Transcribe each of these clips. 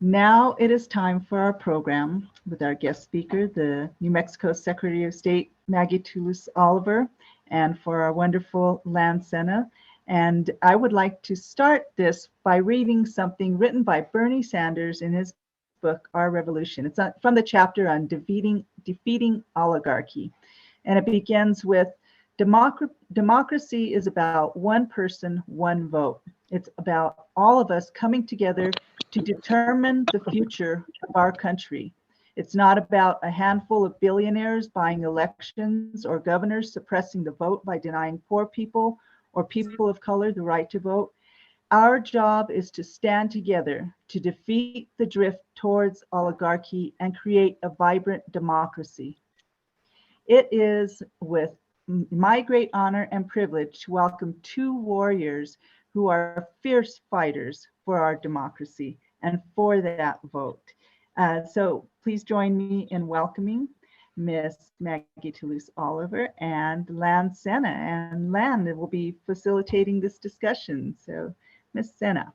Now it is time for our program with our guest speaker, the New Mexico Secretary of State, Maggie Toulouse Oliver, and for our wonderful Lan Sena. And I would like to start this by reading something written by Bernie Sanders in his book, Our Revolution. It's from the chapter on defeating oligarchy. And it begins with, democracy is about one person, one vote. It's about all of us coming together to determine the future of our country. It's not about a handful of billionaires buying elections or governors suppressing the vote by denying poor people or people of color the right to vote. Our job is to stand together to defeat the drift towards oligarchy and create a vibrant democracy. It is with my great honor and privilege to welcome two warriors who are fierce fighters for our democracy and for that vote. So please join me in welcoming Miss Maggie Toulouse Oliver and Lan Sena. And Lan will be facilitating this discussion. So Miss Sena.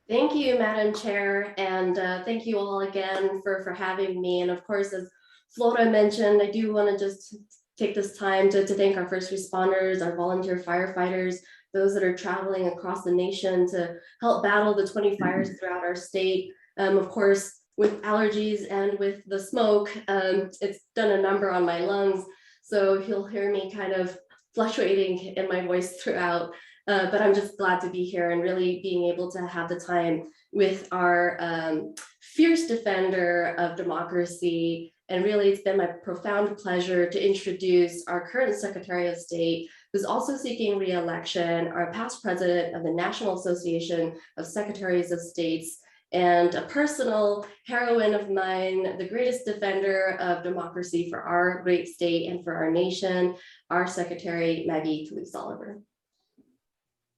Thank you, Madam Chair, and thank you all again for having me. And of course, as Flora mentioned, I do want to just take this time to thank our first responders, our volunteer firefighters, those that are traveling across the nation to help battle the 20 fires throughout our state. Of course, with allergies and with the smoke, it's done a number on my lungs. So you'll hear me kind of fluctuating in my voice throughout. But I'm just glad to be here and really being able to have the time with our fierce defender of democracy. And really, it's been my profound pleasure to introduce our current Secretary of State, who's also seeking re-election, our past president of the National Association of Secretaries of States, and a personal heroine of mine, the greatest defender of democracy for our great state and for our nation, our Secretary, Maggie Toulouse Oliver.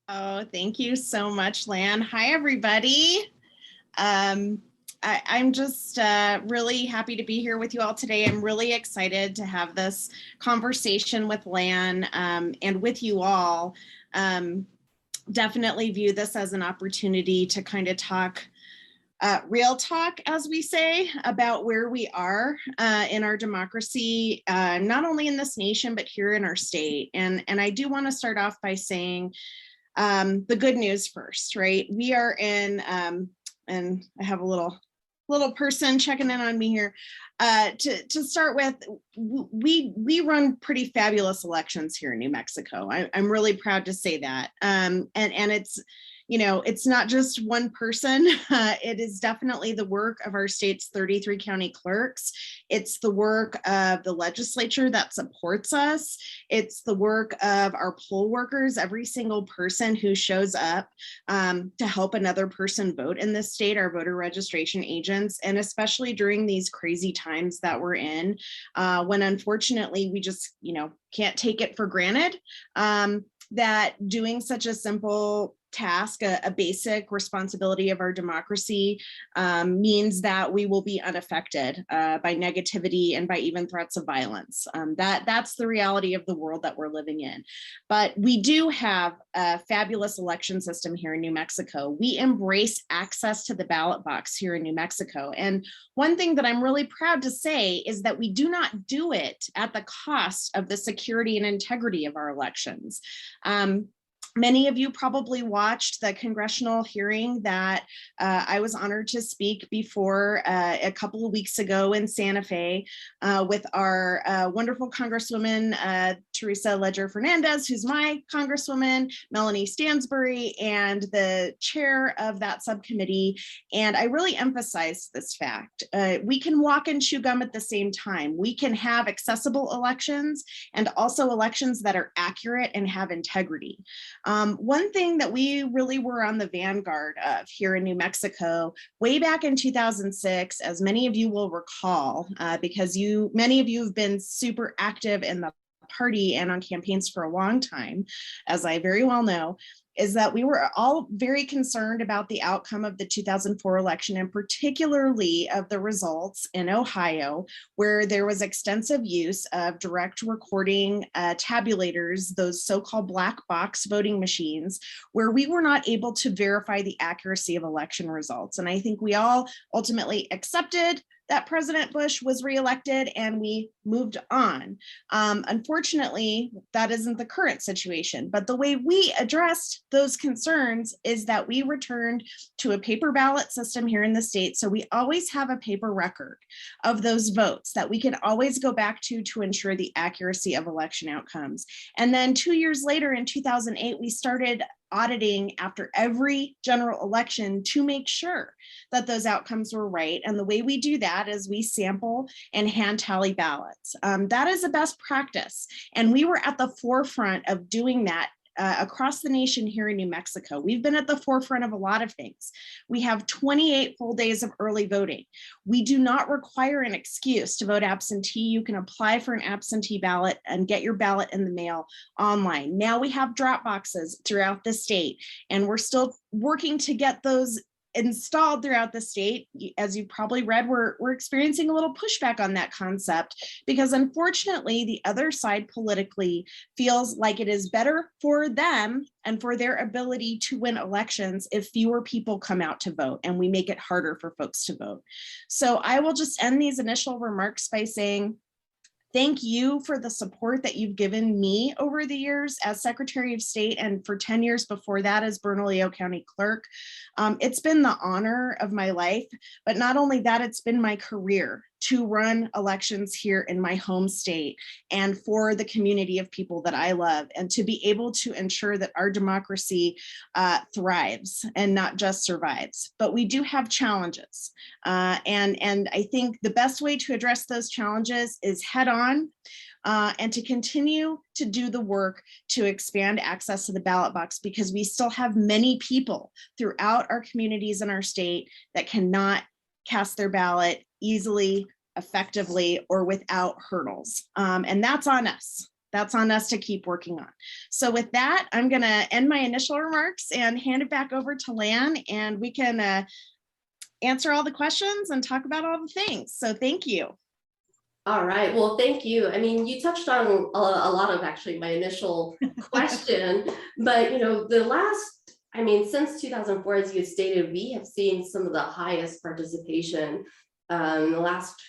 Oh, thank you so much, Lan. Hi, everybody. I'm just really happy to be here with you all today. I'm really excited to have this conversation with Lan and with you all. Definitely view this as an opportunity to kind of talk real talk, as we say, about where we are in our democracy, not only in this nation, but here in our state. And I do want to start off by saying the good news first, right? We are in, and I have a little person checking in on me here. To start with, we run pretty fabulous elections here in New Mexico. I'm really proud to say that. And it's, you know, it's not just one person. It is definitely the work of our state's 33 county clerks. It's the work of the legislature that supports us. It's the work of our poll workers, every single person who shows up to help another person vote in this state, our voter registration agents, and especially during these crazy times that we're in, when unfortunately we just, you know, can't take it for granted that doing such a simple task, a basic responsibility of our democracy, means that we will be unaffected by negativity and by even threats of violence. That's the reality of the world that we're living in. But we do have a fabulous election system here in New Mexico. We embrace access to the ballot box here in New Mexico. And one thing that I'm really proud to say is that we do not do it at the cost of the security and integrity of our elections. Many of you probably watched the congressional hearing that I was honored to speak before a couple of weeks ago in Santa Fe with our wonderful Congresswoman, Teresa Ledger Fernandez, who's my Congresswoman, Melanie Stansbury, and the chair of that subcommittee. And I really emphasized this fact. We can walk and chew gum at the same time. We can have accessible elections and also elections that are accurate and have integrity. One thing that we really were on the vanguard of here in New Mexico, way back in 2006, as many of you will recall, because many of you have been super active in the party and on campaigns for a long time, as I very well know, is that we were all very concerned about the outcome of the 2004 election, and particularly of the results in Ohio, where there was extensive use of direct recording tabulators, those so-called black box voting machines, where we were not able to verify the accuracy of election results. And I think we all ultimately accepted that President Bush was reelected and we moved on. Unfortunately, that isn't the current situation, but the way we addressed those concerns is that we returned to a paper ballot system here in the state. So we always have a paper record of those votes that we can always go back to ensure the accuracy of election outcomes. And then 2 years later in 2008, we started auditing after every general election to make sure that those outcomes were right. And the way we do that is we sample and hand tally ballots. That is a best practice. And we were at the forefront of doing that across the nation here in New Mexico. We've been at the forefront of a lot of things. We have 28 full days of early voting. We do not require an excuse to vote absentee. You can apply for an absentee ballot and get your ballot in the mail online. Now we have drop boxes throughout the state, and we're still working to get those installed throughout the state. As you probably read, we're experiencing a little pushback on that concept because unfortunately the other side politically feels like it is better for them and for their ability to win elections if fewer people come out to vote and we make it harder for folks to vote. So I will just end these initial remarks by saying, thank you for the support that you've given me over the years as Secretary of State and for 10 years before that as Bernalillo County Clerk. It's been the honor of my life, but not only that, it's been my career to run elections here in my home state and for the community of people that I love, and to be able to ensure that our democracy thrives and not just survives. But we do have challenges. And I think the best way to address those challenges is head on and to continue to do the work to expand access to the ballot box, because we still have many people throughout our communities in our state that cannot cast their ballot easily, effectively, or without hurdles. And that's on us. That's on us to keep working on. So with that, I'm going to end my initial remarks and hand it back over to Lan, and we can answer all the questions and talk about all the things. So thank you. All right, well, thank you. I mean, you touched on a lot of actually my initial question, but since 2004, as you stated, we have seen some of the highest participation in the last,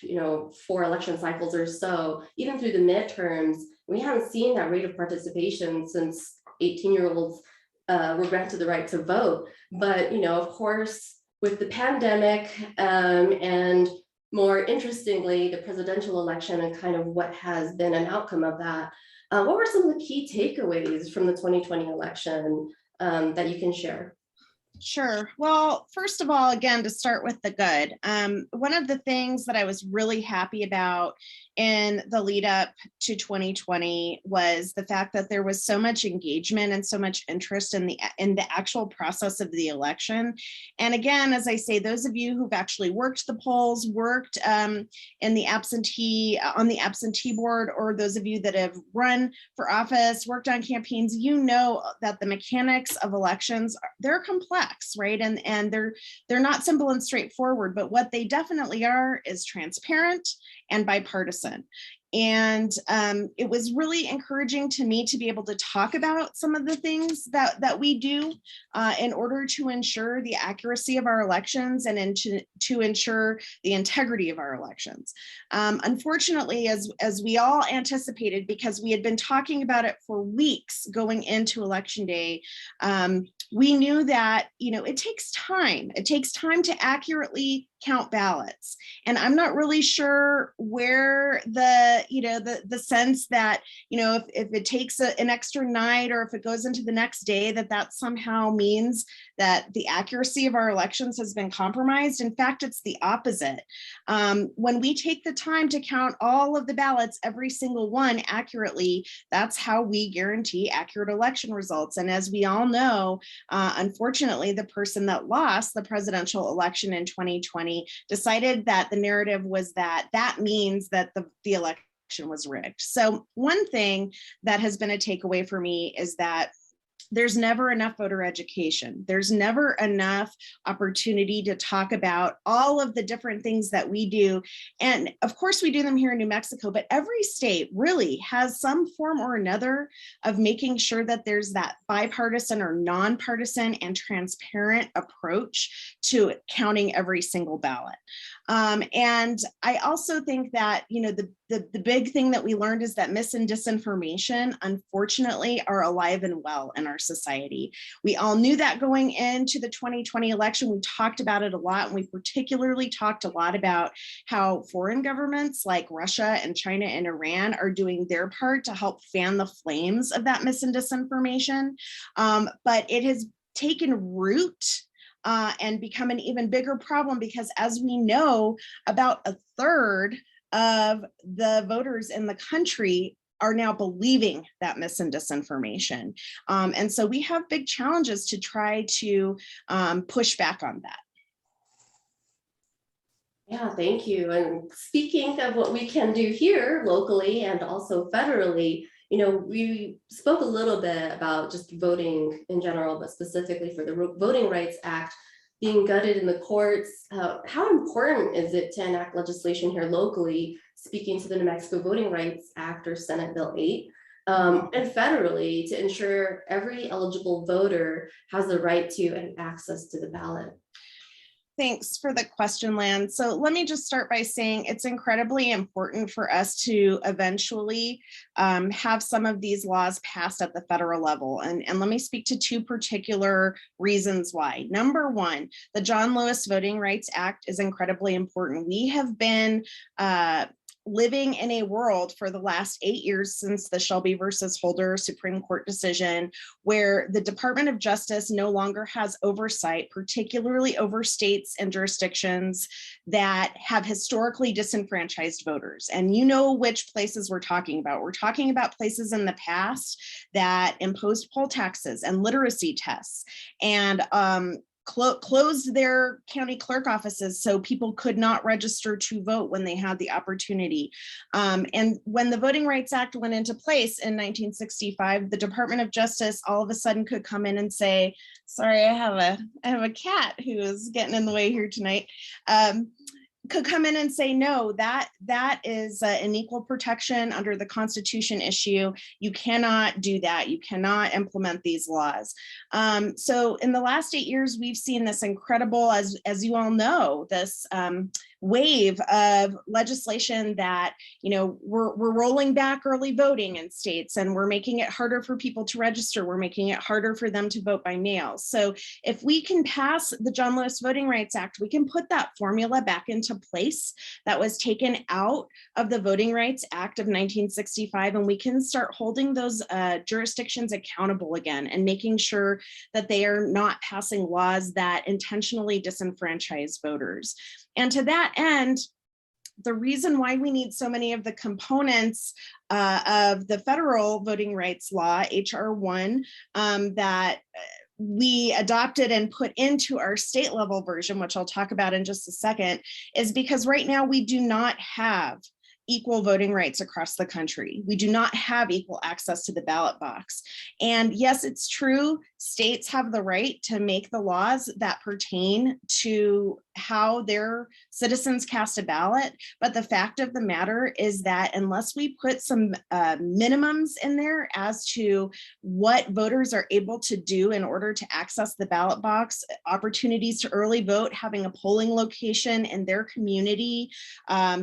4 election cycles or so. Even through the midterms, we haven't seen that rate of participation since 18-year-olds were granted the right to vote. But, of course, with the pandemic and more interestingly, the presidential election and kind of what has been an outcome of that, what were some of the key takeaways from the 2020 election that you can share? Sure. Well, first of all, again, to start with the good, one of the things that I was really happy about in the lead up to 2020 was the fact that there was so much engagement and so much interest in the actual process of the election. And again, as I say, those of you who've actually worked the polls, worked on the absentee board, or those of you that have run for office, worked on campaigns, you know that the mechanics of elections, they're complex, right? And they're not simple and straightforward, but what they definitely are is transparent and bipartisan. And it was really encouraging to me to be able to talk about some of the things that we do in order to ensure the accuracy of our elections and to ensure the integrity of our elections. Unfortunately, as we all anticipated, because we had been talking about it for weeks going into Election Day, we knew that, it takes time. It takes time to accurately count ballots. And I'm not really sure where the sense that, if it takes an extra night or if it goes into the next day, that somehow means that the accuracy of our elections has been compromised. In fact, it's the opposite. When we take the time to count all of the ballots, every single one accurately, that's how we guarantee accurate election results. And as we all know, unfortunately, the person that lost the presidential election in 2020 decided that the narrative was that means that the election was rigged. So one thing that has been a takeaway for me is that there's never enough voter education. There's never enough opportunity to talk about all of the different things that we do. And of course we do them here in New Mexico, but every state really has some form or another of making sure that there's that bipartisan or nonpartisan and transparent approach to counting every single ballot. And I also think that, you know, the big thing that we learned is that mis and disinformation, unfortunately, are alive and well in our society. We all knew that going into the 2020 election. We talked about it a lot, and we particularly talked a lot about how foreign governments like Russia and China and Iran are doing their part to help fan the flames of that mis and disinformation. But it has taken root and become an even bigger problem, because as we know, about a third of the voters in the country are now believing that mis and disinformation. And so we have big challenges to try to push back on that. Yeah, thank you. And speaking of what we can do here locally and also federally, you know, we spoke a little bit about just voting in general, but specifically for the Voting Rights Act being gutted in the courts. How important is it to enact legislation here locally, speaking to the New Mexico Voting Rights Act or Senate Bill 8, and federally to ensure every eligible voter has the right to and access to the ballot? Thanks for the question, Lan. So let me just start by saying it's incredibly important for us to eventually have some of these laws passed at the federal level. And let me speak to two particular reasons why. Number one, the John Lewis Voting Rights Act is incredibly important. We have been living in a world for the last 8 years since the Shelby versus Holder Supreme Court decision, where the Department of Justice no longer has oversight, particularly over states and jurisdictions that have historically disenfranchised voters. And you know which places we're talking about. We're talking about places in the past that imposed poll taxes and literacy tests and closed their county clerk offices so people could not register to vote when they had the opportunity. And when the Voting Rights Act went into place in 1965, the Department of Justice all of a sudden could come in and say, sorry, I have a cat who is getting in the way here tonight. Could come in and say, no, that is an equal protection under the Constitution issue. You cannot do that. You cannot implement these laws. So in the last 8 years, we've seen this incredible, as you all know, this wave of legislation that, you know, we're rolling back early voting in states, and we're making it harder for people to register. We're making it harder for them to vote by mail. So if we can pass the John Lewis Voting Rights Act, we can put that formula back into place that was taken out of the Voting Rights Act of 1965, and we can start holding those jurisdictions accountable again and making sure that they are not passing laws that intentionally disenfranchise voters. And to that end, the reason why we need so many of the components of the federal voting rights law, HR 1, that we adopted and put into our state level version, which I'll talk about in just a second, is because right now we do not have equal voting rights across the country. We do not have equal access to the ballot box. And yes, it's true, states have the right to make the laws that pertain to how their citizens cast a ballot. But the fact of the matter is that unless we put some minimums in there as to what voters are able to do in order to access the ballot box, opportunities to early vote, having a polling location in their community,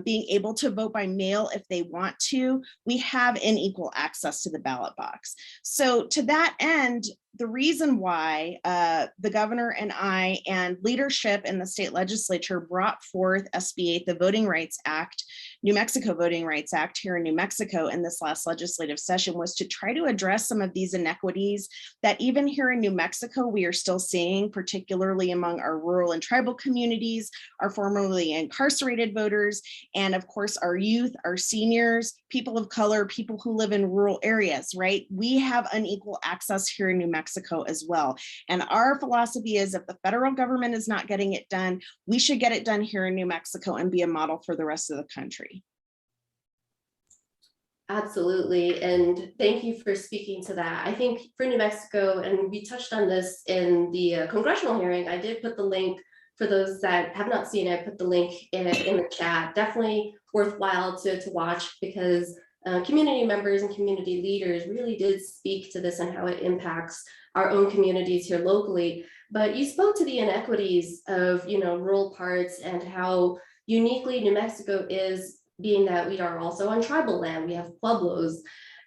being able to vote by mail if they want to, we have unequal access to the ballot box. So to that end, the reason why the governor and I and leadership in the state legislature brought forth SB 8, the Voting Rights Act, New Mexico Voting Rights Act here in New Mexico in this last legislative session, was to try to address some of these inequities that even here in New Mexico, we are still seeing, particularly among our rural and tribal communities, our formerly incarcerated voters, and of course, our youth, our seniors, people of color, people who live in rural areas, right? We have unequal access here in New Mexico as well. And our philosophy is if the federal government is not getting it done, we should get it done here in New Mexico and be a model for the rest of the country. Absolutely. And thank you for speaking to that. I think for New Mexico, and we touched on this in the congressional hearing, I did put the link for those that have not seen it, put the link in the chat. Definitely worthwhile to watch, because community members and community leaders really did speak to this and how it impacts our own communities here locally. But you spoke to the inequities of, rural parts and how uniquely New Mexico is, being that we are also on tribal land. We have pueblos,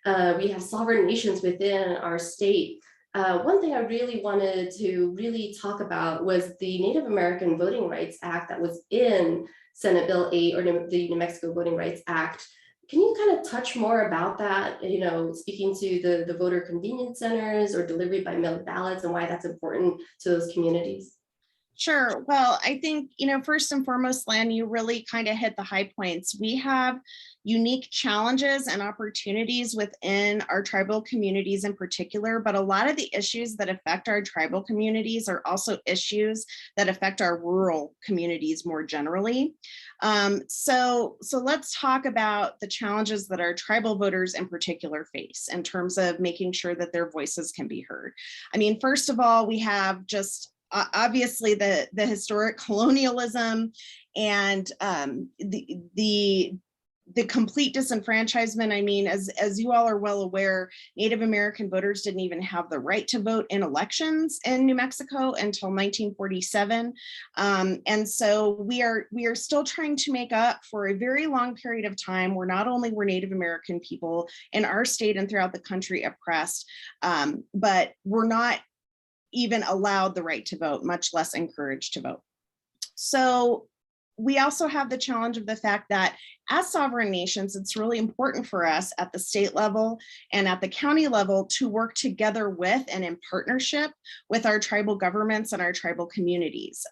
we have sovereign nations within our state. One thing I really wanted to really talk about was the Native American Voting Rights Act that was in Senate Bill 8, or the New Mexico Voting Rights Act. Can you kind of touch more about that, speaking to the voter convenience centers or delivery by mail ballots, and why that's important to those communities? Sure. Well, I think, first and foremost, Lan, you really kind of hit the high points. We have unique challenges and opportunities within our tribal communities in particular, but a lot of the issues that affect our tribal communities are also issues that affect our rural communities more generally. So let's talk about the challenges that our tribal voters in particular face in terms of making sure that their voices can be heard. I mean, first of all, we have just obviously the historic colonialism and the complete disenfranchisement. I mean, as you all are well aware, Native American voters didn't even have the right to vote in elections in New Mexico until 1947. And so we are still trying to make up for a very long period of time where not only were Native American people in our state and throughout the country oppressed, but we're not even allowed the right to vote, much less encouraged to vote. So we also have the challenge of the fact that as sovereign nations, it's really important for us at the state level and at the county level to work together with and in partnership with our tribal governments and our tribal communities.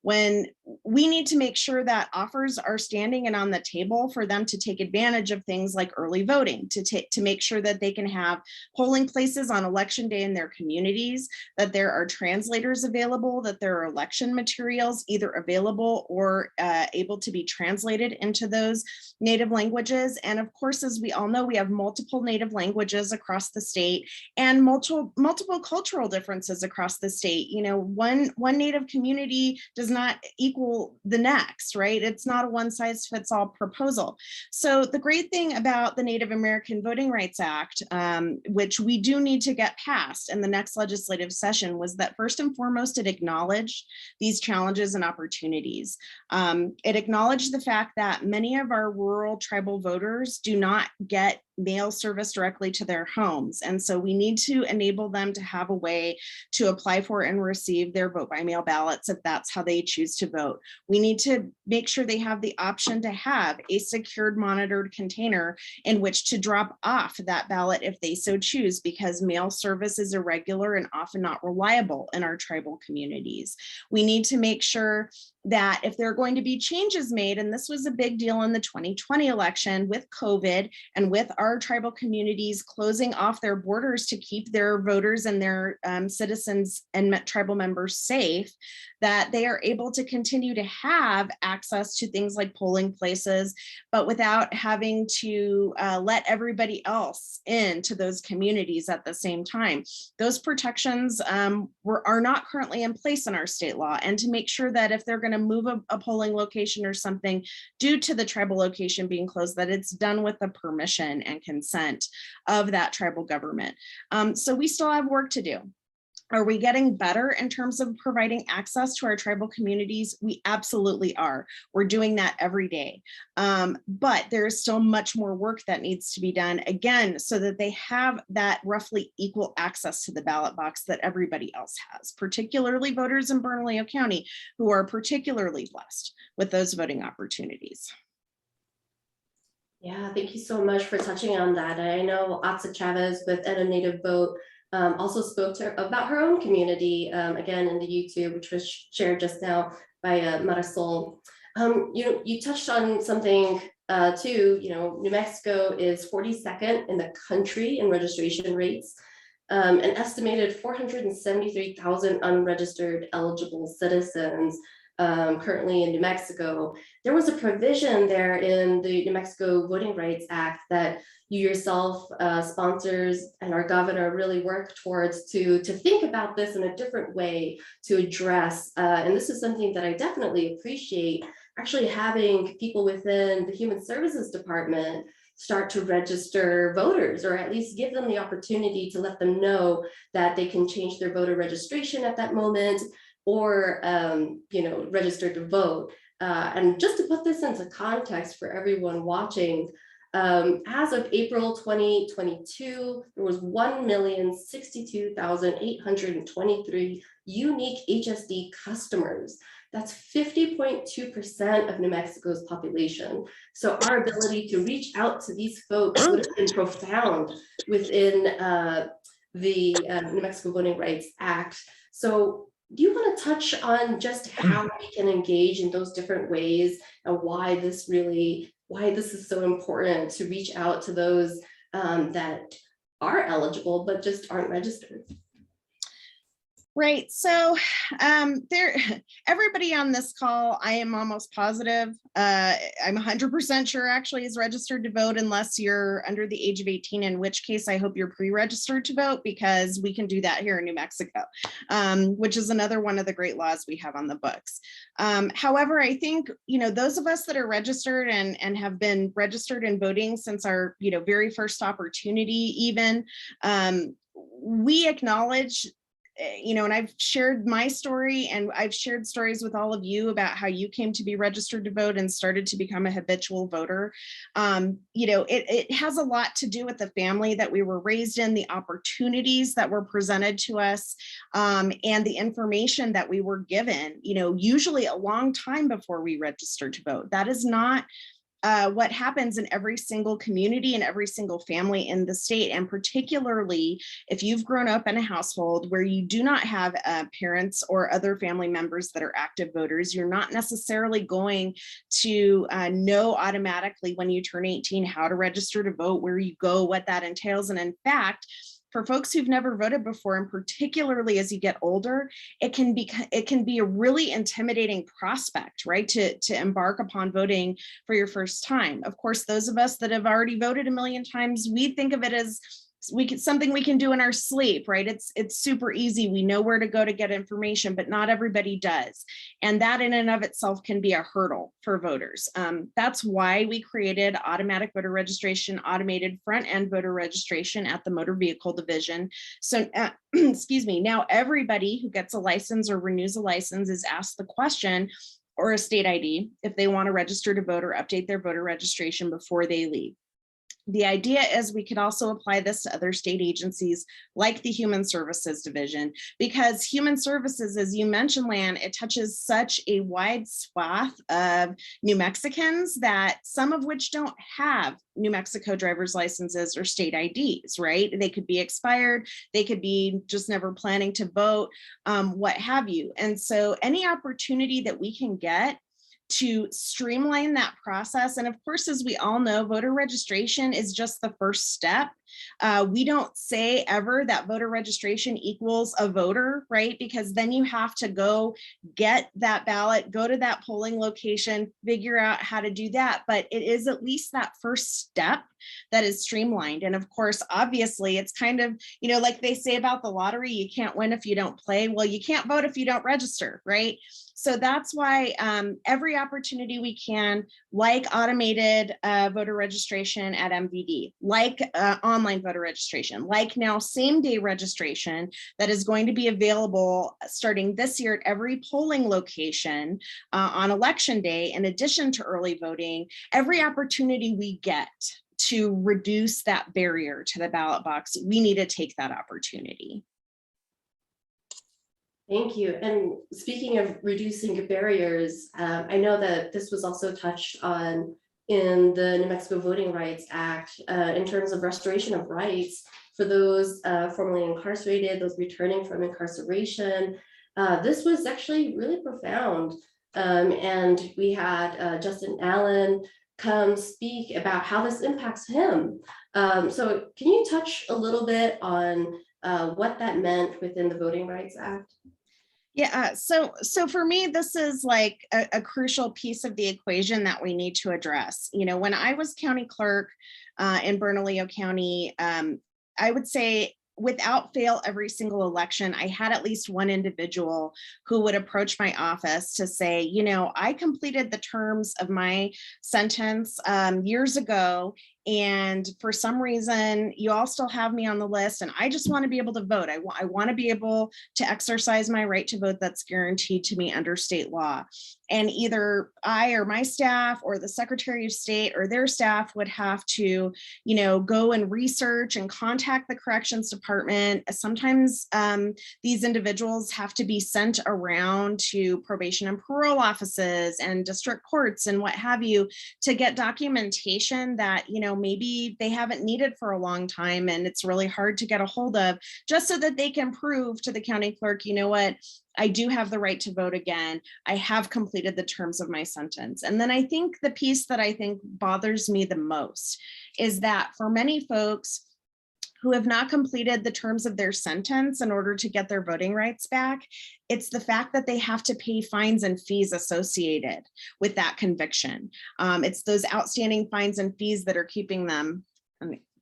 When we need to make sure that offers are standing and on the table for them to take advantage of things like early voting, to make sure that they can have polling places on election day in their communities, that there are translators available, that there are election materials either available or able to be translated into those native languages. And of course, as we all know, we have multiple native languages across the state and multiple cultural differences across the state. One native community does not equal the next, right? It's not a one size fits all proposal. So the great thing about the Native American Voting Rights Act, which we do need to get passed in the next legislative session, was that first and foremost, it acknowledged these challenges and opportunities. It acknowledged the fact that many of our rural tribal voters do not get mail service directly to their homes. And so we need to enable them to have a way to apply for and receive their vote by mail ballots if that's how they choose to vote. We need to make sure they have the option to have a secured monitored container in which to drop off that ballot if they so choose, because mail service is irregular and often not reliable in our tribal communities. We need to make sure that if there are going to be changes made, and this was a big deal in the 2020 election with COVID and with our tribal communities closing off their borders to keep their voters and their citizens and tribal members safe, that they are able to continue to have access to things like polling places, but without having to let everybody else into those communities at the same time. Those protections are not currently in place in our state law. And to make sure that if they're going to move a polling location or something due to the tribal location being closed, that it's done with the permission and consent of that tribal government. So we still have work to do. Are we getting better in terms of providing access to our tribal communities? We absolutely are. We're doing that every day. But there is still much more work that needs to be done, again, so that they have that roughly equal access to the ballot box that everybody else has, particularly voters in Bernalillo County, who are particularly blessed with those voting opportunities. Yeah, thank you so much for touching on that. And I know Atsa Chavez with And a Native Vote also spoke to her about her own community, again, in the YouTube, which was shared just now by Marisol. You touched on something too. New Mexico is 42nd in the country in registration rates, an estimated 473,000 unregistered eligible citizens. currently in New Mexico, there was a provision there in the New Mexico Voting Rights Act that you yourself, sponsors, and our governor really work towards to think about this in a different way to address. And this is something that I definitely appreciate, actually having people within the Human Services Department start to register voters, or at least give them the opportunity to let them know that they can change their voter registration at that moment, or register to vote. And just to put this into context for everyone watching, as of April 2022, there was 1,062,823 unique HSD customers. That's 50.2% of New Mexico's population. So our ability to reach out to these folks would have been profound within the New Mexico Voting Rights Act. So do you want to touch on just how we can engage in those different ways, and why this is so important to reach out to those that are eligible but just aren't registered? Right. So everybody on this call, I am almost positive, I'm 100% sure actually is registered to vote, unless you're under the age of 18, in which case I hope you're pre-registered to vote, because we can do that here in New Mexico, which is another one of the great laws we have on the books. However, I think, those of us that are registered and have been registered in voting since our, very first opportunity even, we acknowledge, and I've shared my story, and I've shared stories with all of you about how you came to be registered to vote and started to become a habitual voter. It has a lot to do with the family that we were raised in, the opportunities that were presented to us, and the information that we were given, usually a long time before we registered to vote. That is not what happens in every single community and every single family in the state. And particularly if you've grown up in a household where you do not have parents or other family members that are active voters, you're not necessarily going to know automatically when you turn 18 how to register to vote, where you go, what that entails. And in fact, for folks who've never voted before, and particularly as you get older, it can be a really intimidating prospect, right? To embark upon voting for your first time. Of course, those of us that have already voted a million times, we think of it as something we can do in our sleep, right? It's super easy. We know where to go to get information, but not everybody does. And that in and of itself can be a hurdle for voters. That's why we created automatic voter registration, automated front end voter registration at the Motor Vehicle Division. So, excuse me, now everybody who gets a license or renews a license is asked the question, or a state ID, if they want to register to vote or update their voter registration before they leave. The idea is we could also apply this to other state agencies like the Human Services Division, because Human Services, as you mentioned, Lan, it touches such a wide swath of New Mexicans, that some of which don't have New Mexico driver's licenses or state IDs, right? They could be expired, they could be just never planning to vote, what have you. And so any opportunity that we can get to streamline that process. And of course, as we all know, voter registration is just the first step. We don't say ever that voter registration equals a voter, right? Because then you have to go get that ballot, go to that polling location, figure out how to do that. But it is at least that first step that is streamlined. And of course, obviously, it's kind of, like they say about the lottery, you can't win if you don't play. Well, you can't vote if you don't register, right? So that's why every opportunity we can, like automated voter registration at MVD, like online voter registration, like now same day registration that is going to be available starting this year at every polling location on election day, in addition to early voting, every opportunity we get to reduce that barrier to the ballot box, we need to take that opportunity. Thank you. And speaking of reducing barriers, I know that this was also touched on in the New Mexico Voting Rights Act in terms of restoration of rights for those formerly incarcerated, those returning from incarceration. This was actually really profound. And we had Justin Allen come speak about how this impacts him. So can you touch a little bit on what that meant within the Voting Rights Act? Yeah, so for me, this is like a crucial piece of the equation that we need to address. You know, when I was county clerk in Bernalillo County, I would say without fail, every single election, I had at least one individual who would approach my office to say, you know, I completed the terms of my sentence years ago, and for some reason, you all still have me on the list, and I just want to be able to vote. I want to be able to exercise my right to vote that's guaranteed to me under state law. And either I or my staff or the Secretary of State or their staff would have to, you know, go and research and contact the corrections department. Sometimes these individuals have to be sent around to probation and parole offices and district courts and what have you to get documentation that, you know, maybe they haven't needed for a long time and it's really hard to get a hold of, just so that they can prove to the county clerk, you know what, I do have the right to vote again. I have completed the terms of my sentence. And then I think the piece that I think bothers me the most is that for many folks who have not completed the terms of their sentence in order to get their voting rights back, it's the fact that they have to pay fines and fees associated with that conviction. It's those outstanding fines and fees that are keeping them,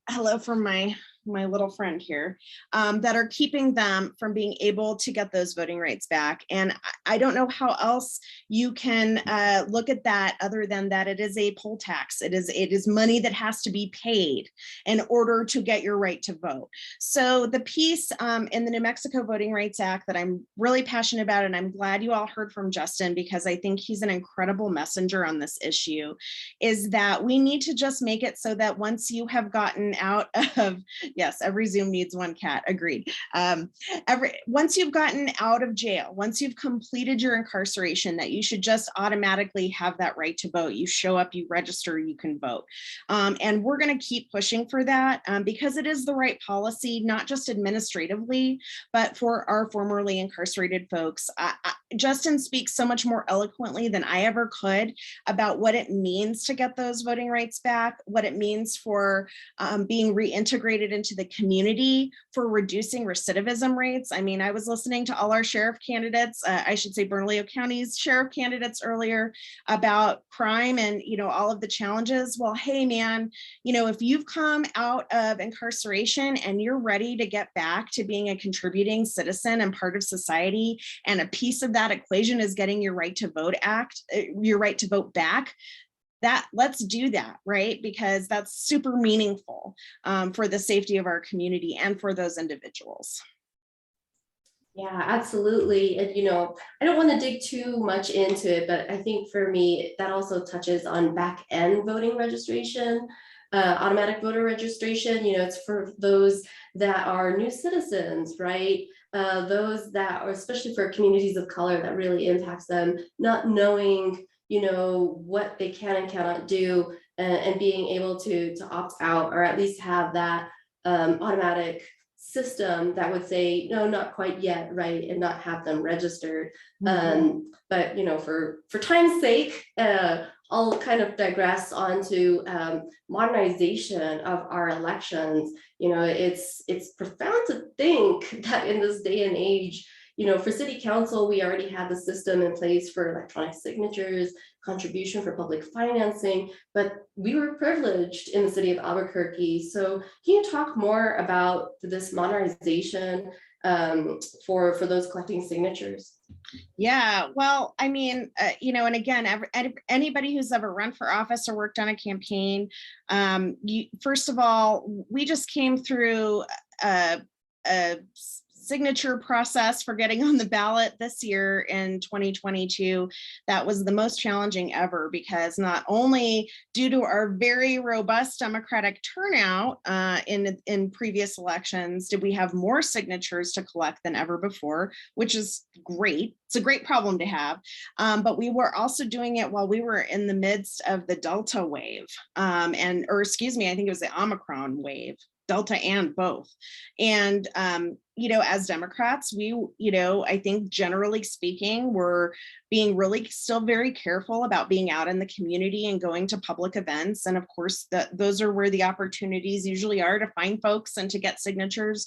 hello from my little friend here, that are keeping them from being able to get those voting rights back. And I don't know how else you can look at that other than that it is a poll tax. It is money that has to be paid in order to get your right to vote. So the piece in the New Mexico Voting Rights Act that I'm really passionate about, and I'm glad you all heard from Justin because I think he's an incredible messenger on this issue, is that we need to just make it so that once you have gotten out of, yes, every Zoom needs one cat, agreed. Once you've gotten out of jail, once you've completed your incarceration, that you should just automatically have that right to vote. You show up, you register, you can vote. And we're gonna keep pushing for that because it is the right policy, not just administratively, but for our formerly incarcerated folks. Justin speaks so much more eloquently than I ever could about what it means to get those voting rights back, what it means for being reintegrated into the community, for reducing recidivism rates. I mean, I was listening to all our sheriff candidates, I should say Bernalillo County's sheriff candidates earlier about crime and, you know, all of the challenges. Well, hey man, you know, if you've come out of incarceration and you're ready to get back to being a contributing citizen and part of society, and a piece of that equation is getting your right to vote your right to vote back, that let's do that, right? Because that's super meaningful for the safety of our community and for those individuals. Yeah, absolutely. And, you know, I don't want to dig too much into it, but I think for me, that also touches on back end voting registration, automatic voter registration. You know, it's for those that are new citizens, right? Those that are, especially for communities of color, that really impacts them, not knowing, you know, what they can and cannot do, and being able to opt out, or at least have that automatic system that would say, no, not quite yet, right, and not have them registered. But, you know, for time's sake, I'll kind of digress onto modernization of our elections. You know, it's profound to think that in this day and age, you know, for city council, we already have the system in place for electronic signatures, contribution for public financing, but we were privileged in the city of Albuquerque. So can you talk more about this modernization for those collecting signatures? Yeah, well, I mean, you know, and again, anybody who's ever run for office or worked on a campaign, first of all, we just came through a signature process for getting on the ballot this year in 2022 that was the most challenging ever, because not only due to our very robust Democratic turnout in previous elections did we have more signatures to collect than ever before, which is great. It's a great problem to have, but we were also doing it while we were in the midst of the Delta wave, or excuse me, I think it was the Omicron wave. Delta and both. And as Democrats, I think generally speaking, we're being really still very careful about being out in the community and going to public events. And of course, those are where the opportunities usually are to find folks and to get signatures.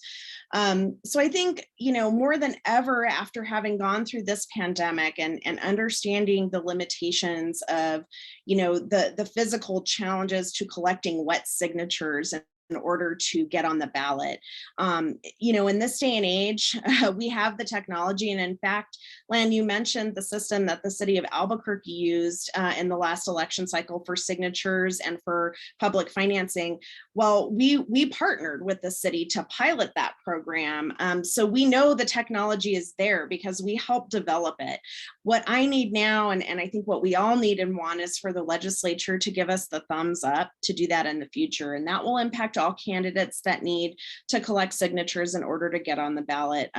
So I think, more than ever, after having gone through this pandemic and understanding the limitations of, the physical challenges to collecting wet signatures in order to get on the ballot. In this day and age, we have the technology. And in fact, Lan, you mentioned the system that the city of Albuquerque used in the last election cycle for signatures and for public financing. Well, we partnered with the city to pilot that program. So we know the technology is there because we helped develop it. What I need now, and I think what we all need and want, is for the legislature to give us the thumbs up to do that in the future. And that will impact all candidates that need to collect signatures in order to get on the ballot.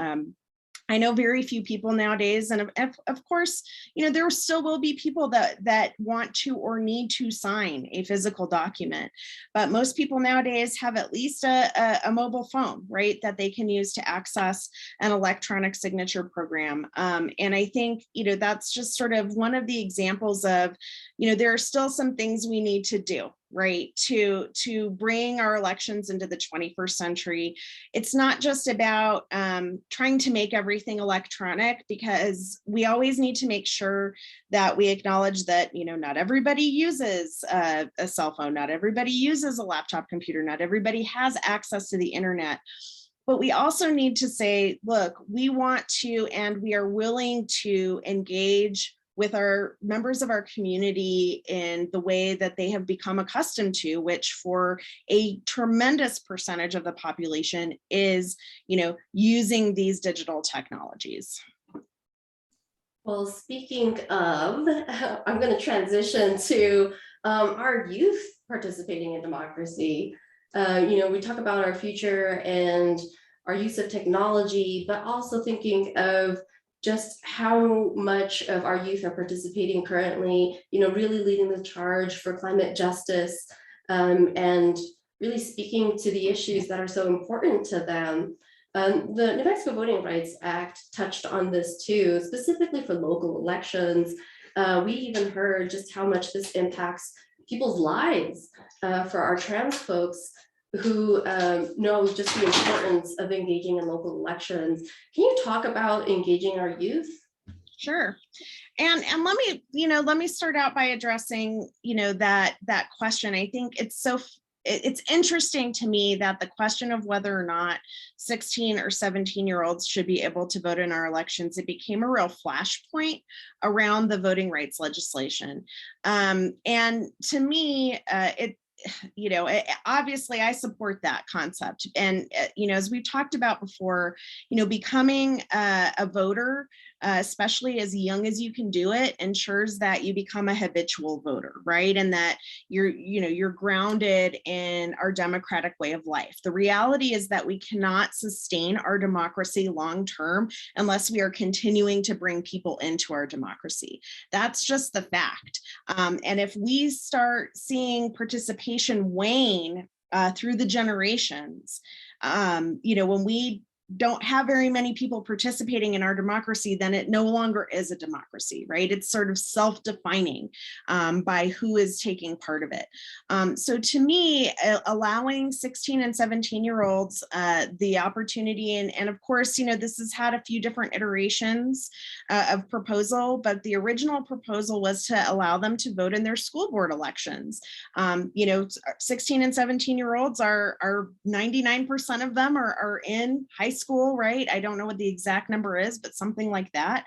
I know very few people nowadays, and of course, there still will be people that want to or need to sign a physical document, but most people nowadays have at least a mobile phone, right, that they can use to access an electronic signature program. And I think, that's just sort of one of the examples of, there are still some things we need to do, right, to bring our elections into the 21st century. It's not just about trying to make everything electronic, because we always need to make sure that we acknowledge that, not everybody uses a cell phone, not everybody uses a laptop computer, not everybody has access to the internet. But we also need to say, look, we want to, and we are willing to engage with our members of our community in the way that they have become accustomed to, which for a tremendous percentage of the population is, using these digital technologies. Well, speaking of, I'm going to transition to our youth participating in democracy. We talk about our future and our use of technology, but also thinking of just how much of our youth are participating currently, really leading the charge for climate justice, and really speaking to the issues that are so important to them. The New Mexico Voting Rights Act touched on this too, specifically for local elections. We even heard just how much this impacts people's lives for our trans folks who know just the importance of engaging in local elections. Can you talk about engaging our youth? Sure. And let me start out by addressing, that question. I think it's interesting to me that the question of whether or not 16 or 17-year-olds should be able to vote in our elections, it became a real flashpoint around the voting rights legislation. And to me, obviously I support that concept. And, as we've talked about before, becoming a voter, especially as young as you can do it, ensures that you become a habitual voter, right? And that you're grounded in our democratic way of life. The reality is that we cannot sustain our democracy long-term unless we are continuing to bring people into our democracy. That's just the fact. And if we start seeing participation wane through the generations, when we don't have very many people participating in our democracy, then it no longer is a democracy, right? It's sort of self-defining by who is taking part of it. So to me, allowing 16 and 17-year-olds the opportunity, and of course, this has had a few different iterations of proposal, but the original proposal was to allow them to vote in their school board elections. 16 and 17-year-olds are 99% of them are in high school, right? I don't know what the exact number is, but something like that.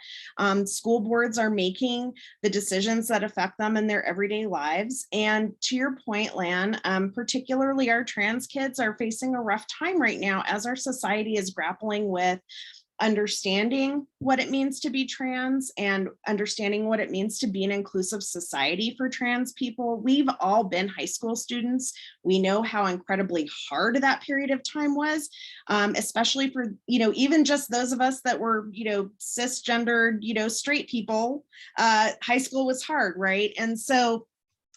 School boards are making the decisions that affect them in their everyday lives. And to your point, Lan, particularly our trans kids are facing a rough time right now as our society is grappling with understanding what it means to be trans and understanding what it means to be an inclusive society for trans people. We've all been high school students. We know how incredibly hard that period of time was, especially for, even just those of us that were, cisgendered, straight people. High school was hard, right? And so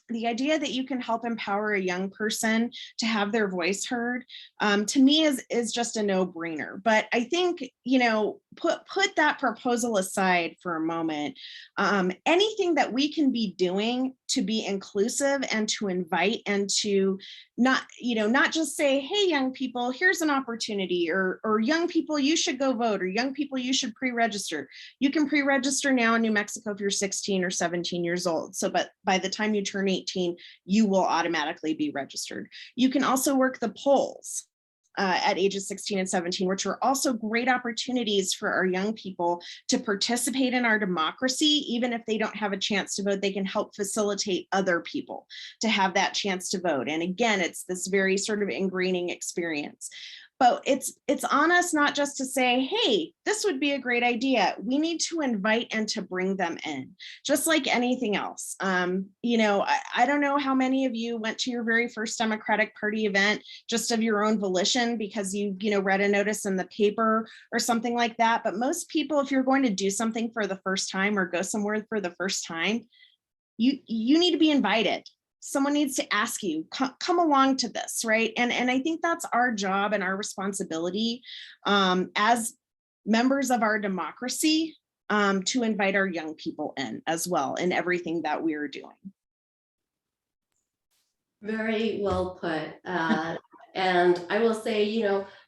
the idea that you can help empower a young person to have their voice heard, to me is just a no-brainer. But I think, you know, put that proposal aside for a moment. Anything that we can be doing to be inclusive and to invite and to not just say, hey, young people, here's an opportunity, or young people, you should go vote, or young people, you should pre-register. You can pre-register now in New Mexico if you're 16 or 17 years old. So, but by the time you turn 18, you will automatically be registered. You can also work the polls at ages 16 and 17, which are also great opportunities for our young people to participate in our democracy. Even if they don't have a chance to vote, they can help facilitate other people to have that chance to vote. And again, it's this very sort of ingraining experience. But it's on us not just to say, hey, this would be a great idea. We need to invite and to bring them in, just like anything else. You know, I don't know how many of you went to your very first Democratic Party event just of your own volition because you read a notice in the paper or something like that. But most people, if you're going to do something for the first time or go somewhere for the first time, you need to be invited. Someone needs to ask you, come along to this, right? And I think that's our job and our responsibility as members of our democracy to invite our young people in as well in everything that we are doing. Very well put. And I will say,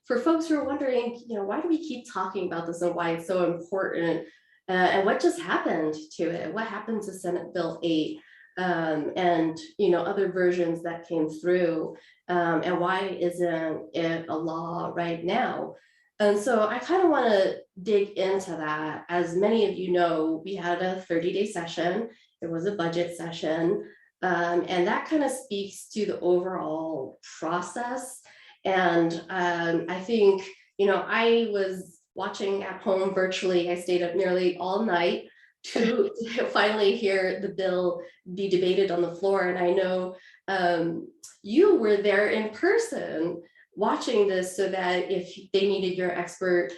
for folks who are wondering, why do we keep talking about this and why it's so important and what just happened to it? What happened to Senate Bill 8? And other versions that came through, and why isn't it a law right now? And so I kind of want to dig into that. As many of you know, we had a 30-day session. It was a budget session, and that kind of speaks to the overall process. And I think I was watching at home virtually. I stayed up nearly all night to finally hear the bill be debated on the floor. And I know you were there in person watching this so that if they needed your expert,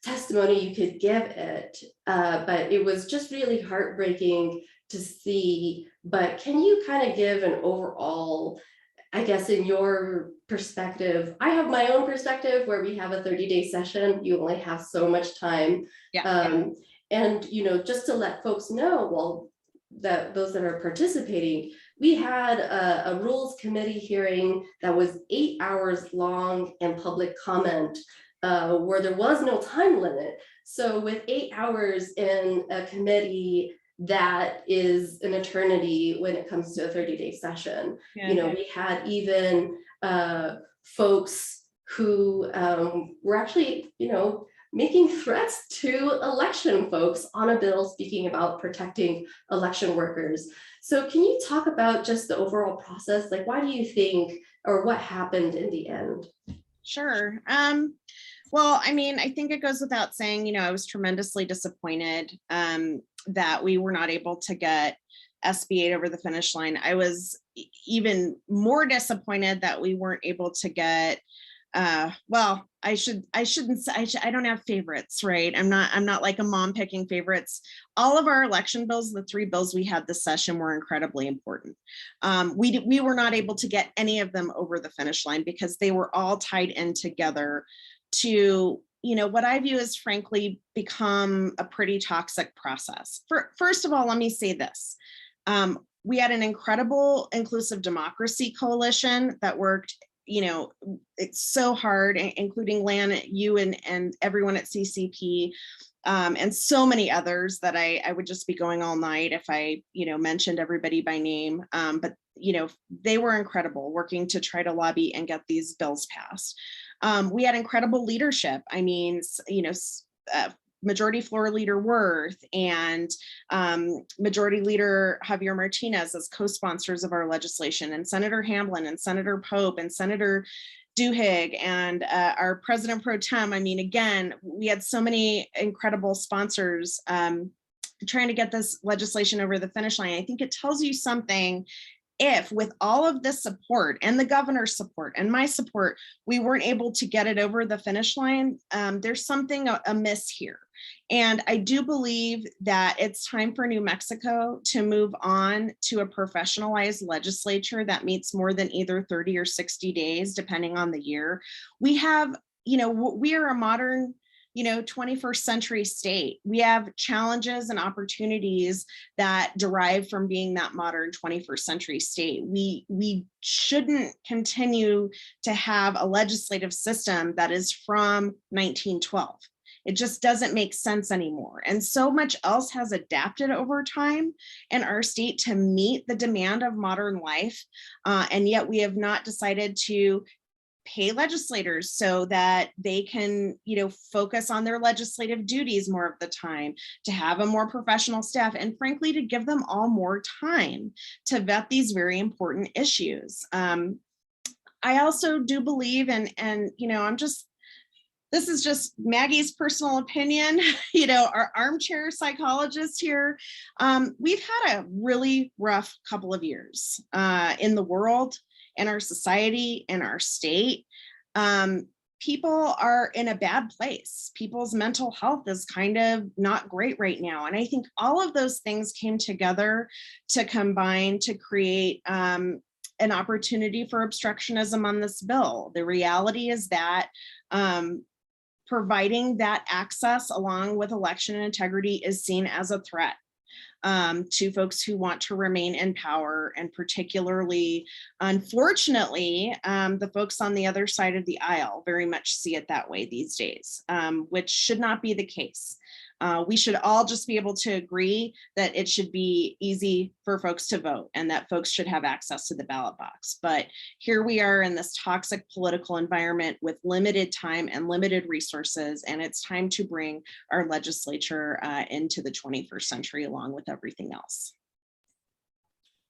testimony, you could give it. But it was just really heartbreaking to see. But can you kind of give an overall, I guess, in your perspective? I have my own perspective where we have a 30-day session. You only have so much time. Yeah. And, just to let folks know, well, that those that are participating, we had a rules committee hearing that was 8 hours long and public comment where there was no time limit. So with 8 hours in a committee, that is an eternity when it comes to a 30-day session. Yeah. We had even folks who were actually, making threats to election folks on a bill speaking about protecting election workers. So can you talk about just the overall process? Like, why do you think, or what happened in the end? Sure. Well, I mean, I think it goes without saying, I was tremendously disappointed that we were not able to get SB 8 over the finish line. I was even more disappointed that we weren't able to get well, I shouldn't say, I don't have favorites, right? I'm not like a mom picking favorites. All of our election bills, the 3 bills we had this session, were incredibly important. We were not able to get any of them over the finish line because they were all tied in together to, what I view as frankly become a pretty toxic process. First of all, let me say this. We had an incredible inclusive democracy coalition that worked it's so hard, including Lan, you and everyone at CCP, and so many others that I would just be going all night if I, mentioned everybody by name. But, they were incredible working to try to lobby and get these bills passed. We had incredible leadership. I mean, Majority Floor Leader Worth and Majority Leader Javier Martinez as co-sponsors of our legislation, and Senator Hamblin and Senator Pope and Senator Duhigg and our President Pro Tem. I mean, again, we had so many incredible sponsors trying to get this legislation over the finish line. I think it tells you something if with all of this support and the governor's support and my support, we weren't able to get it over the finish line, there's something amiss here. And I do believe that it's time for New Mexico to move on to a professionalized legislature that meets more than either 30 or 60 days, depending on the year. We have, we are a modern 21st century state. We have challenges and opportunities that derive from being that modern 21st century state. We shouldn't continue to have a legislative system that is from 1912. It just doesn't make sense anymore. And so much else has adapted over time in our state to meet the demand of modern life. And yet we have not decided to pay legislators so that they can, focus on their legislative duties more of the time, to have a more professional staff, and frankly, to give them all more time to vet these very important issues. I also do believe, and this is just Maggie's personal opinion, our armchair psychologist here. We've had a really rough couple of years in the world, in our society, in our state. People are in a bad place. People's mental health is kind of not great right now. And I think all of those things came together to combine to create an opportunity for obstructionism on this bill. The reality is that providing that access along with election integrity is seen as a threat to folks who want to remain in power, and particularly, unfortunately, the folks on the other side of the aisle very much see it that way these days, which should not be the case. We should all just be able to agree that it should be easy for folks to vote and that folks should have access to the ballot box. But here we are in this toxic political environment with limited time and limited resources, and it's time to bring our legislature into the 21st century along with everything else.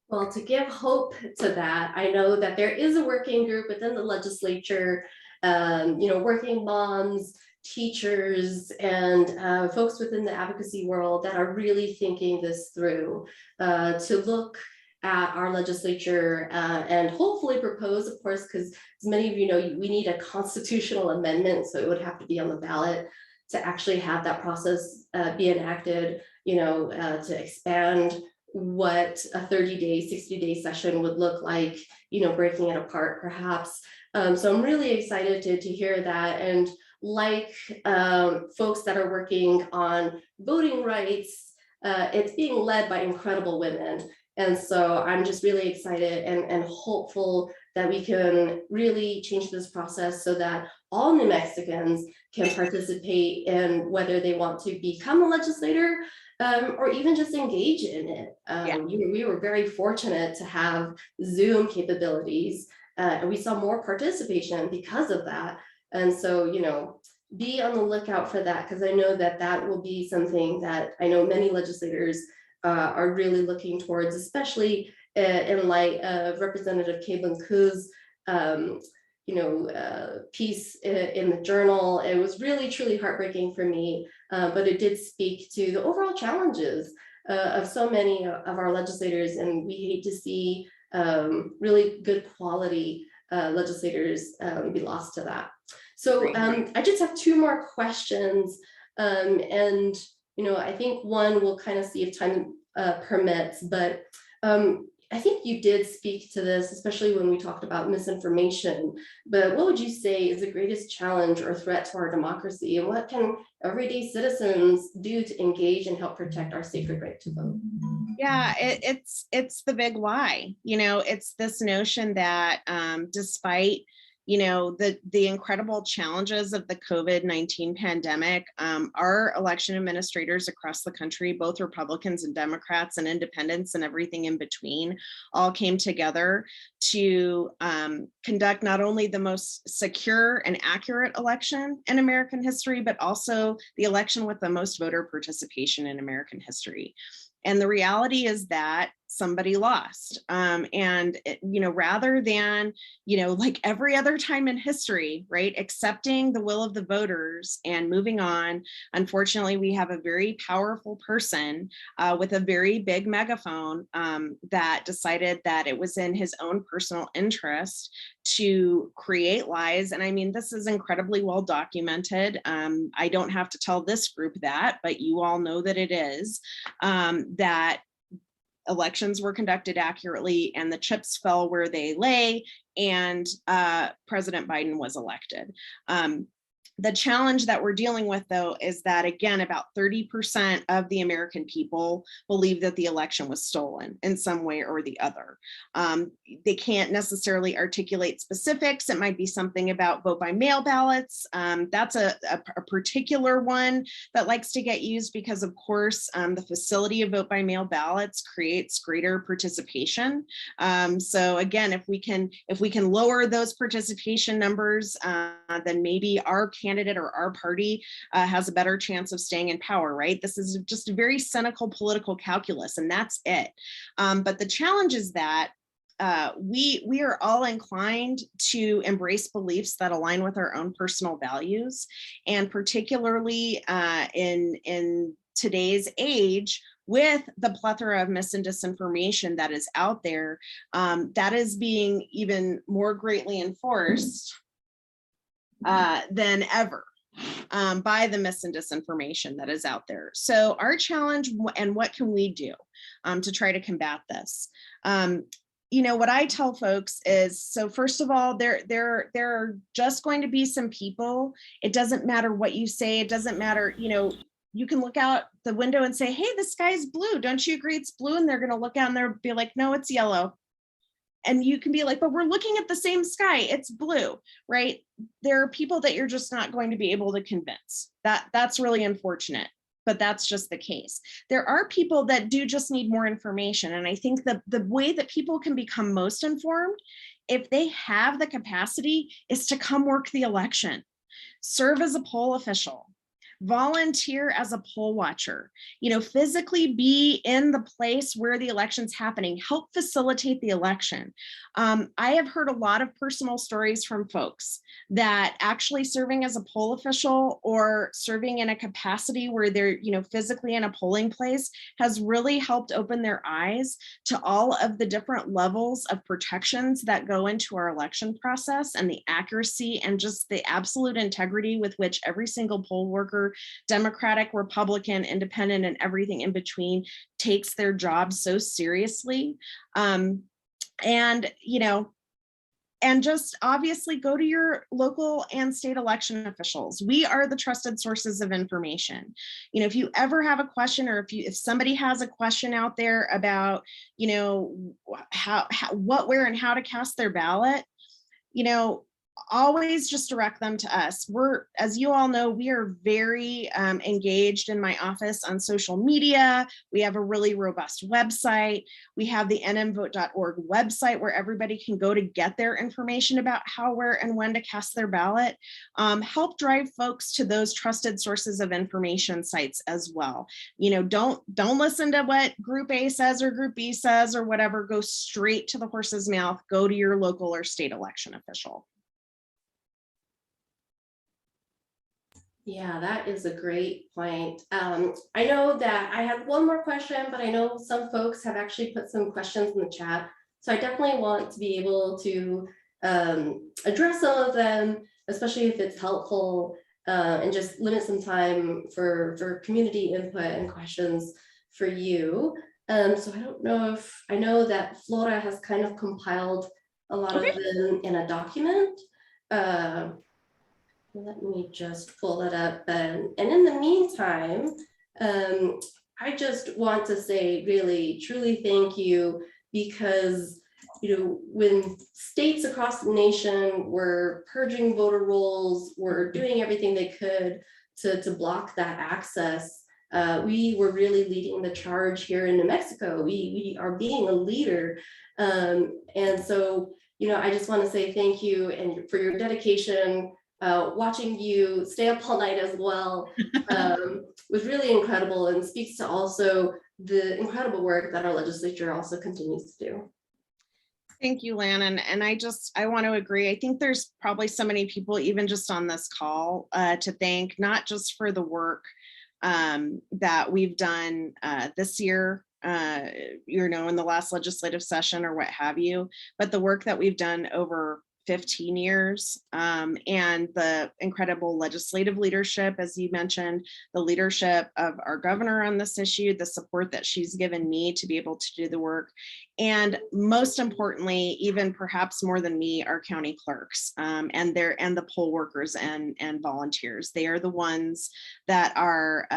Well, to give hope to that, I know that there is a working group within the legislature, working moms, teachers, and folks within the advocacy world that are really thinking this through to look at our legislature and hopefully propose, of course, because as many of you know, we need a constitutional amendment, so it would have to be on the ballot to actually have that process be enacted, to expand what a 30-day, 60-day session would look like, breaking it apart perhaps. So I'm really excited to hear that. And like folks that are working on voting rights, it's being led by incredible women. And so I'm just really excited and hopeful that we can really change this process so that all New Mexicans can participate in whether they want to become a legislator or even just engage in it. We were very fortunate to have Zoom capabilities, and we saw more participation because of that. And so, be on the lookout for that, because I know that that will be something that I know many legislators are really looking towards, especially in light of Representative Caitlin Ku's piece in the Journal. It was really, truly heartbreaking for me, but it did speak to the overall challenges of so many of our legislators, and we hate to see really good quality legislators be lost to that. So I just have two more questions, and I think one we'll kind of see if time permits, but I think you did speak to this, especially when we talked about misinformation, but what would you say is the greatest challenge or threat to our democracy, and what can everyday citizens do to engage and help protect our sacred right to vote? Yeah, it's the big why. It's this notion that despite the incredible challenges of the COVID-19 pandemic, our election administrators across the country, both Republicans and Democrats and independents and everything in between, all came together to conduct not only the most secure and accurate election in American history, but also the election with the most voter participation in American history. And the reality is that somebody lost. Rather than, like every other time in history, right, accepting the will of the voters and moving on, unfortunately, we have a very powerful person with a very big megaphone that decided that it was in his own personal interest to create lies. And I mean, this is incredibly well documented. I don't have to tell this group that, but you all know that it is, that elections were conducted accurately and the chips fell where they lay, and President Biden was elected. The challenge that we're dealing with, though, is that, again, about 30% of the American people believe that the election was stolen in some way or the other. They can't necessarily articulate specifics. It might be something about vote by mail ballots. That's a particular one that likes to get used because, of course, the facility of vote by mail ballots creates greater participation. So again, if we can lower those participation numbers, then maybe our candidate or our party has a better chance of staying in power, right? This is just a very cynical political calculus, and that's it. But the challenge is that we are all inclined to embrace beliefs that align with our own personal values, and particularly in today's age, with the plethora of mis and disinformation that is out there, that is being even more greatly enforced than ever by the mis and disinformation that is out there. So our challenge, and what can we do to try to combat this? What I tell folks is, so first of all, there are just going to be some people. It doesn't matter what you say. It doesn't matter, you can look out the window and say, hey, the sky's blue. Don't you agree it's blue? And they're going to look out and they'll be like, no, it's yellow. And you can be like, but we're looking at the same sky, it's blue, right? There are people that you're just not going to be able to convince. That's really unfortunate, but that's just the case. There are people that do just need more information. And I think the way that people can become most informed, if they have the capacity, is to come work the election, serve as a poll official, volunteer as a poll watcher, physically be in the place where the election's happening, help facilitate the election. I have heard a lot of personal stories from folks that actually serving as a poll official or serving in a capacity where they're, physically in a polling place has really helped open their eyes to all of the different levels of protections that go into our election process, and the accuracy and just the absolute integrity with which every single poll worker, Democratic, Republican, Independent, and everything in between, takes their job so seriously. And just obviously go to your local and state election officials. We are the trusted sources of information. If you ever have a question, or if somebody has a question out there about, how, what, where, and how to cast their ballot, always just direct them to us. As you all know, we are very engaged in my office on social media. We have a really robust website. We have the nmvote.org website where everybody can go to get their information about how, where, and when to cast their ballot. Help drive folks to those trusted sources of information sites as well. Don't listen to what Group A says or Group B says or whatever. Go straight to the horse's mouth. Go to your local or state election official. Yeah, that is a great point. I know that I have one more question, but I know some folks have actually put some questions in the chat. So I definitely want to be able to address some of them, especially if it's helpful, and just limit some time for community input and questions for you. So I don't know if, I know that Flora has kind of compiled a lot of them in a document. Let me just pull that up. And in the meantime, I just want to say really, truly thank you, because, when states across the nation were purging voter rolls, were doing everything they could to block that access, we were really leading the charge here in New Mexico. We are being a leader. And so, I just want to say thank you and for your dedication. Watching you stay up all night as well was really incredible, and speaks to also the incredible work that our legislature also continues to do. Thank you, Lan. And I want to agree. I think there's probably so many people, even just on this call, to thank, not just for the work that we've done this year, in the last legislative session or what have you, but the work that we've done over 15 years, and the incredible legislative leadership, as you mentioned, the leadership of our governor on this issue, the support that she's given me to be able to do the work, and most importantly, even perhaps more than me, our county clerks, and the poll workers and volunteers. They are the ones that are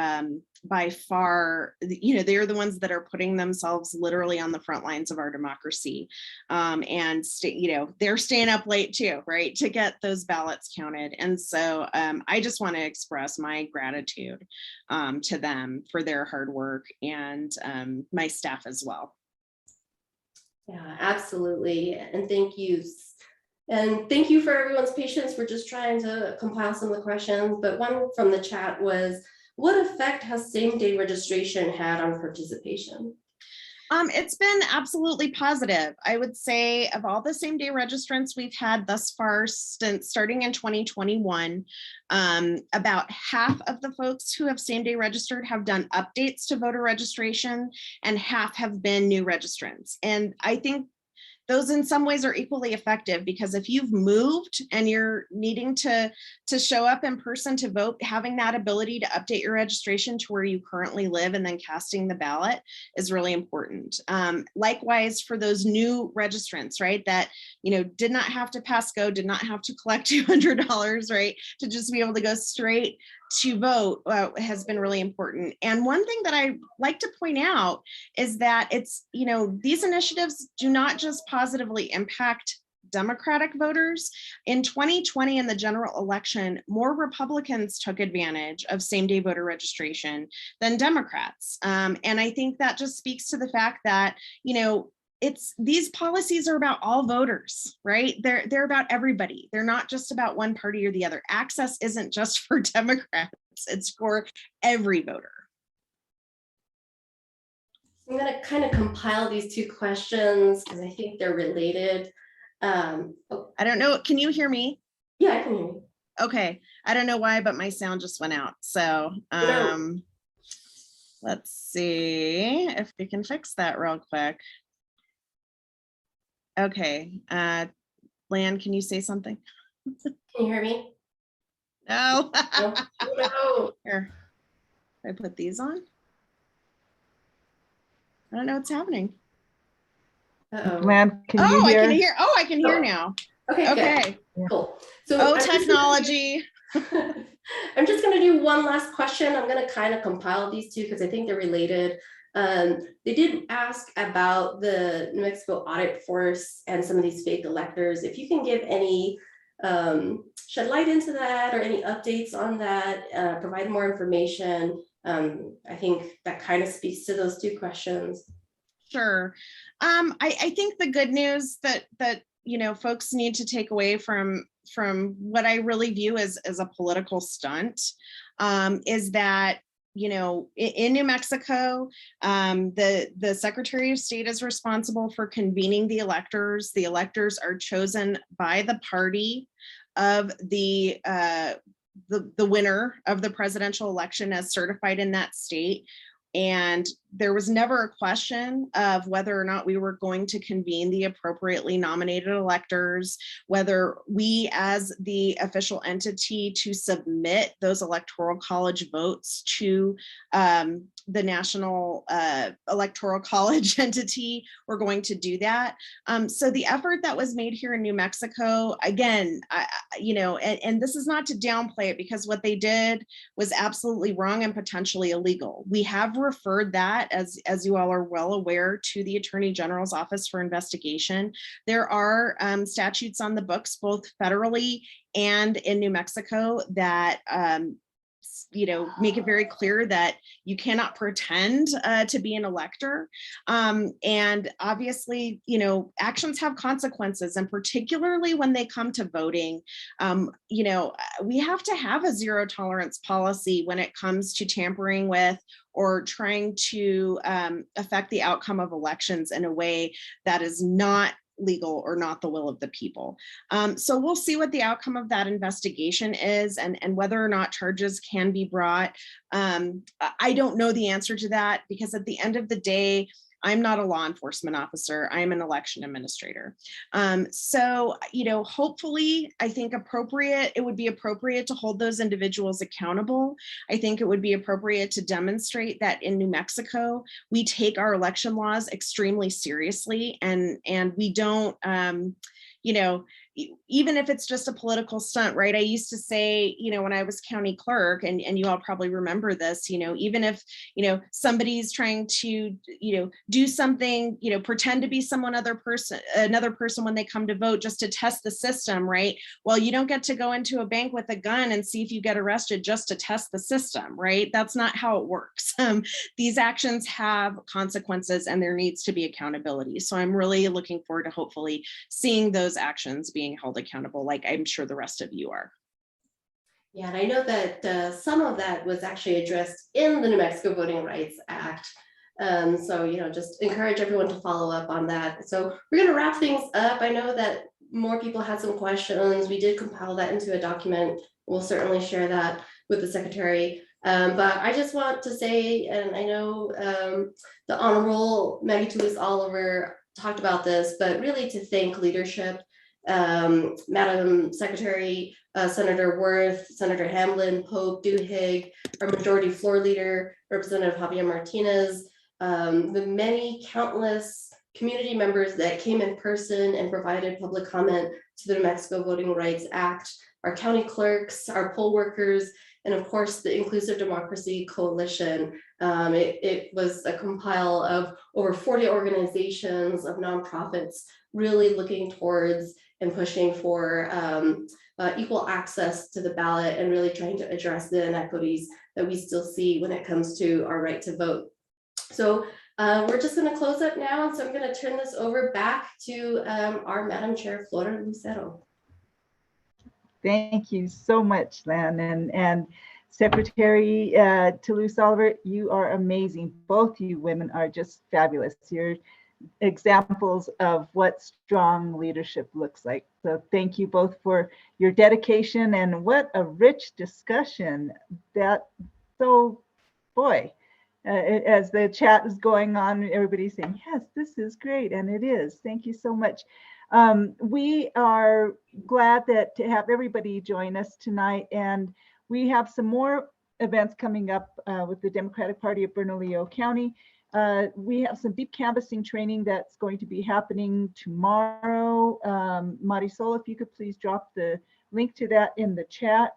by far, they're the ones that are putting themselves literally on the front lines of our democracy, and they're staying up late too, right, to get those ballots counted. And so I just want to express my gratitude to them for their hard work, and my staff as well. Yeah, absolutely. And thank you. And thank you for everyone's patience. We're just trying to compile some of the questions, but one from the chat was, what effect has same-day registration had on participation? It's been absolutely positive. I would say of all the same-day registrants we've had thus far, since starting in 2021, about half of the folks who have same-day registered have done updates to voter registration, and half have been new registrants. And I think those in some ways are equally effective, because if you've moved and you're needing to show up in person to vote, having that ability to update your registration to where you currently live and then casting the ballot is really important. Likewise, for those new registrants, right, that did not have to pass go, did not have to collect $200, right, to just be able to go straight to vote, has been really important. And one thing that I like to point out is that it's, these initiatives do not just positively impact Democratic voters. In 2020, in the general election, more Republicans took advantage of same-day voter registration than Democrats. And I think that just speaks to the fact that, these policies are about all voters, right? They're about everybody. They're not just about one party or the other. Access isn't just for Democrats, it's for every voter. I'm going to kind of compile these two questions because I think they're related. I don't know. Can you hear me? Yeah, I can hear you. Okay. I don't know why, but my sound just went out. So let's see if we can fix that real quick. Okay. Lan, can you say something? Can you hear me? No. No. No. Here. I put these on. I don't know what's happening. Uh-oh. Lan, can you hear? I can hear. Oh, I can hear now. Okay. Okay. Good. Cool. So technology. I'm just going to do one last question. I'm going to kind of compile these two because I think they're related. They did ask about the New Mexico audit force and some of these fake electors. If you can give any shed light into that or any updates on that, provide more information. I think that kind of speaks to those two questions. Sure. I think the good news that folks need to take away from what I really view as a political stunt is that in New Mexico, the Secretary of State is responsible for convening the electors. The electors are chosen by the party of the winner of the presidential election as certified in that state. And there was never a question of whether or not we were going to convene the appropriately nominated electors, whether we as the official entity to submit those electoral college votes to the National Electoral College entity were going to do that. So the effort that was made here in New Mexico, again, and this is not to downplay it, because what they did was absolutely wrong and potentially illegal. We have referred that, as you all are well aware, to the Attorney General's Office for Investigation. There are statutes on the books, both federally and in New Mexico, that make it very clear that you cannot pretend to be an elector. And obviously, actions have consequences, and particularly when they come to voting, we have to have a zero tolerance policy when it comes to tampering with or trying to affect the outcome of elections in a way that is not legal or not the will of the people. So we'll see what the outcome of that investigation is, and whether or not charges can be brought. I don't know the answer to that, because at the end of the day, I'm not a law enforcement officer. I'm an election administrator. So, hopefully, I think it would be appropriate to hold those individuals accountable. I think it would be appropriate to demonstrate that in New Mexico, we take our election laws extremely seriously, and we don't, even if it's just a political stunt, right? I used to say, when I was county clerk, and you all probably remember this, even if, somebody's trying to, do something, pretend to be another person when they come to vote just to test the system, right? Well, you don't get to go into a bank with a gun and see if you get arrested just to test the system, right? That's not how it works. These actions have consequences, and there needs to be accountability. So I'm really looking forward to hopefully seeing those actions being held accountable, like I'm sure the rest of you are. Yeah, and I know that some of that was actually addressed in the New Mexico Voting Rights Act. So, just encourage everyone to follow up on that. So we're going to wrap things up. I know that more people had some questions. We did compile that into a document. We'll certainly share that with the secretary. But I just want to say, and I know the Honorable Maggie Toulouse-Oliver talked about this, but really to thank leadership, Madam Secretary, Senator Worth, Senator Hamblin, Pope, Duhigg, our majority floor leader, Representative Javier Martinez, the many countless community members that came in person and provided public comment to the New Mexico Voting Rights Act, our county clerks, our poll workers, and of course the Inclusive Democracy Coalition. It was a compile of over 40 organizations of nonprofits really looking towards and pushing for equal access to the ballot, and really trying to address the inequities that we still see when it comes to our right to vote. So we're just going to close up now. So I'm going to turn this over back to our Madam Chair, Flora Lucero. Thank you so much, Lan, and Secretary Toulouse-Oliver, you are amazing. Both you women are just fabulous. You're examples of what strong leadership looks like. So thank you both for your dedication, and what a rich discussion. Boy, as the chat is going on, everybody's saying, yes, this is great, and it is. Thank you so much. We are glad to have everybody join us tonight, and we have some more events coming up with the Democratic Party of Bernalillo County. We have some deep canvassing training that's going to be happening tomorrow. Marisol, if you could please drop the link to that in the chat.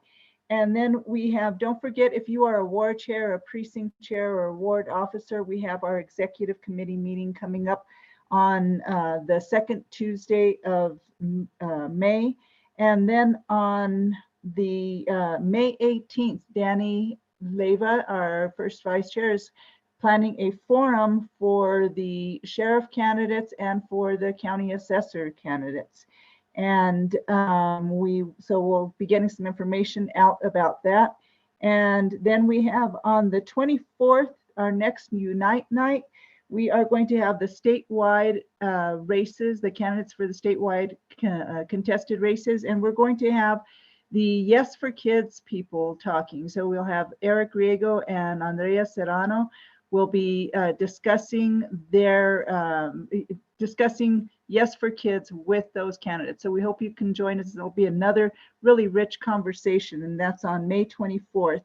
And then we have, don't forget, if you are a ward chair, a precinct chair, or a ward officer, we have our executive committee meeting coming up on the second Tuesday of May. And then on the May 18th, Danny Leyva, our first vice chair, is planning a forum for the sheriff candidates and for the county assessor candidates. And we'll be getting some information out about that. And then we have on the 24th, our next Unite night, we are going to have the statewide races, the candidates for the statewide contested races, and we're going to have the Yes for Kids people talking. So we'll have Eric Riego and Andrea Serrano will be discussing Yes for Kids with those candidates. So we hope you can join us. There'll be another really rich conversation, and that's on May 24th.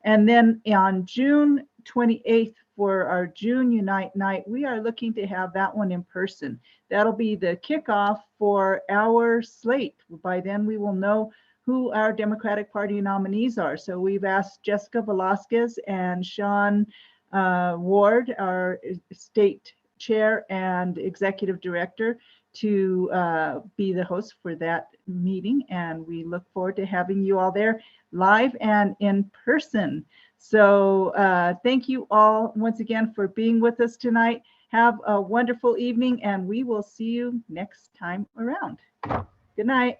And then on June 28th for our June Unite night, we are looking to have that one in person. That'll be the kickoff for our slate. By then we will know who our Democratic Party nominees are. So we've asked Jessica Velasquez and Sean Ward, our state chair and executive director, to be the host for that meeting. And we look forward to having you all there live and in person. So thank you all once again for being with us tonight. Have a wonderful evening, and we will see you next time around. Good night.